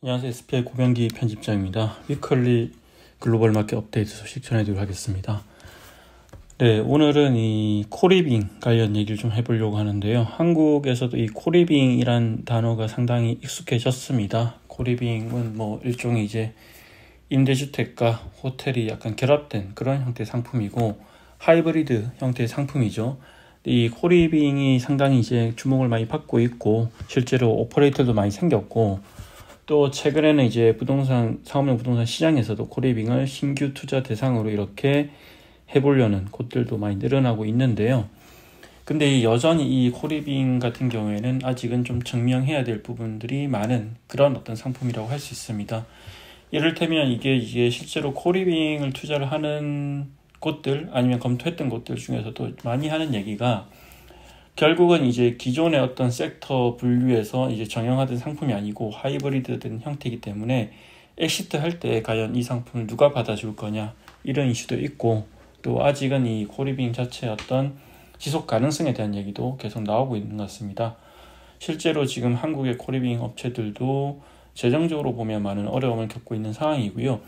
안녕하세요. SPI 고병기 편집장입니다. 위클리 글로벌 마켓 업데이트 소식 전해드리도록 하겠습니다. 네, 오늘은 이 코리빙 관련 얘기를 좀 해보려고 하는데요. 한국에서도 이 코리빙이란 단어가 상당히 익숙해졌습니다. 코리빙은 뭐 일종의 이제 임대주택과 호텔이 약간 결합된 그런 형태의 상품이고 하이브리드 형태의 상품이죠. 이 코리빙이 상당히 이제 주목을 많이 받고 있고 실제로 오퍼레이터도 많이 생겼고 또 최근에는 이제 상업용 부동산 시장에서도 코리빙을 신규 투자 대상으로 이렇게 해보려는 곳들도 많이 늘어나고 있는데요. 근데 여전히 이 코리빙 같은 경우에는 아직은 좀 증명해야 될 부분들이 많은 그런 어떤 상품이라고 할 수 있습니다. 이를테면 이게 실제로 코리빙을 투자를 하는 곳들 아니면 검토했던 곳들 중에서도 많이 하는 얘기가 결국은 이제 기존의 어떤 섹터 분류에서 이제 정형화된 상품이 아니고 하이브리드된 형태이기 때문에 엑시트 할 때 과연 이 상품을 누가 받아줄 거냐 이런 이슈도 있고 또 아직은 이 코리빙 자체의 어떤 지속 가능성에 대한 얘기도 계속 나오고 있는 것 같습니다. 실제로 지금 한국의 코리빙 업체들도 재정적으로 보면 많은 어려움을 겪고 있는 상황이고요.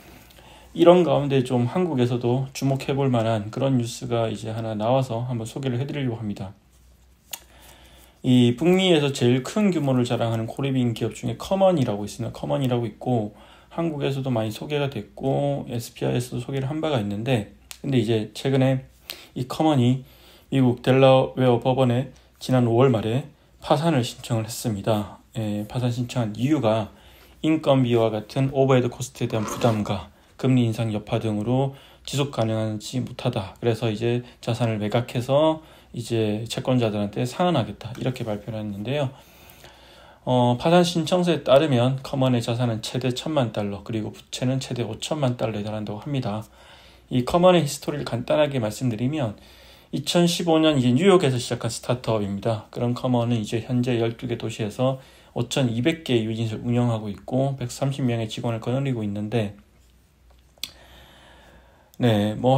이런 가운데 좀 한국에서도 주목해 볼 만한 그런 뉴스가 이제 하나 나와서 한번 소개를 해드리려고 합니다. 이 북미에서 제일 큰 규모를 자랑하는 코리빙 기업 중에 커먼이라고 있습니다. 커먼이라고 있고 한국에서도 많이 소개가 됐고 SPI에서도 소개를 한 바가 있는데 근데 이제 최근에 이 커먼이 미국 델라웨어 법원에 지난 5월 말에 파산을 신청을 했습니다. 파산 신청한 이유가 인건비와 같은 오버헤드 코스트에 대한 부담과 금리 인상 여파 등으로 지속 가능하지 못하다. 그래서 이제 자산을 매각해서 이제 채권자들한테 상환하겠다 이렇게 발표를 했는데요. 파산 신청서에 따르면 커먼의 자산은 최대 $10,000 그리고 부채는 최대 $5,000,000에 달한다고 합니다. 이 커먼의 히스토리를 간단하게 말씀드리면 2015년 이제 뉴욕에서 시작한 스타트업입니다. 그런 커먼은 이제 현재 12개 도시에서 5,200개의 유닛을 운영하고 있고 130명의 직원을 거느리고 있는데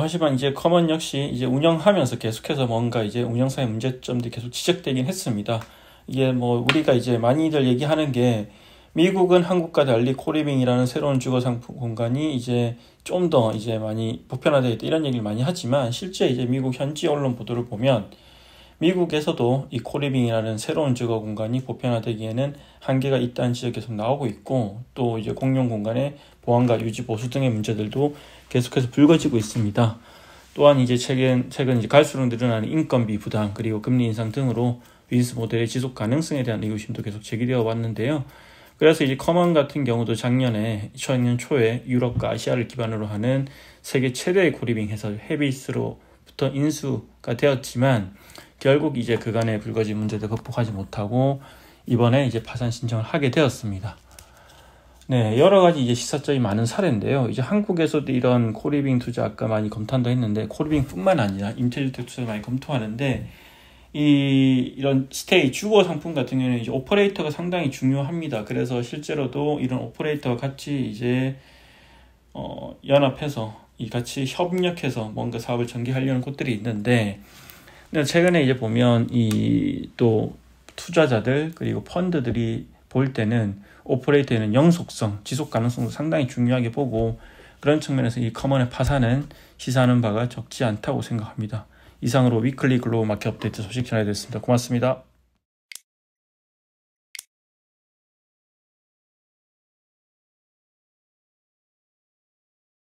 하지만 이제 커먼 역시 이제 운영하면서 계속해서 뭔가 이제 운영상의 문제점들이 계속 지적되긴 했습니다. 이게 우리가 이제 많이들 얘기하는 게 미국은 한국과 달리 코리빙이라는 새로운 주거 상품 공간이 이제 좀 더 이제 많이 보편화되어 있다 이런 얘기를 많이 하지만 실제 이제 미국 현지 언론 보도를 보면 미국에서도 이 코리빙이라는 새로운 주거 공간이 보편화되기에는 한계가 있다는 지적이 계속 나오고 있고 또 이제 공용 공간의 보안과 유지 보수 등의 문제들도 계속해서 불거지고 있습니다. 또한 이제 최근 이제 갈수록 늘어나는 인건비 부담 그리고 금리 인상 등으로 비즈니스 모델의 지속 가능성에 대한 의구심도 계속 제기되어 왔는데요. 그래서 이제 커먼 같은 경우도 작년 초에 유럽과 아시아를 기반으로 하는 세계 최대의 코리빙 회사 헤비스로부터 인수가 되었지만 결국 이제 그간의 불거진 문제도 극복하지 못하고 이번에 이제 파산 신청을 하게 되었습니다. 여러 가지 이제 시사점이 많은 사례인데요. 이제 한국에서도 이런 코리빙 투자 아까 많이 검토한다 했는데 코리빙뿐만 아니라 임대주택 투자 많이 검토하는데 이런 스테이 주거 상품 같은 경우는 이제 오퍼레이터가 상당히 중요합니다. 그래서 실제로도 이런 오퍼레이터와 같이 이제 연합해서 같이 협력해서 뭔가 사업을 전개하려는 곳들이 있는데 최근에 이제 보면 또 투자자들 그리고 펀드들이 볼 때는 오퍼레이터에는 영속성, 지속 가능성도 상당히 중요하게 보고 그런 측면에서 이 커먼의 파산은 시사하는 바가 적지 않다고 생각합니다. 이상으로 위클리 글로벌 마켓 업데이트 소식 전해드렸습니다. 고맙습니다.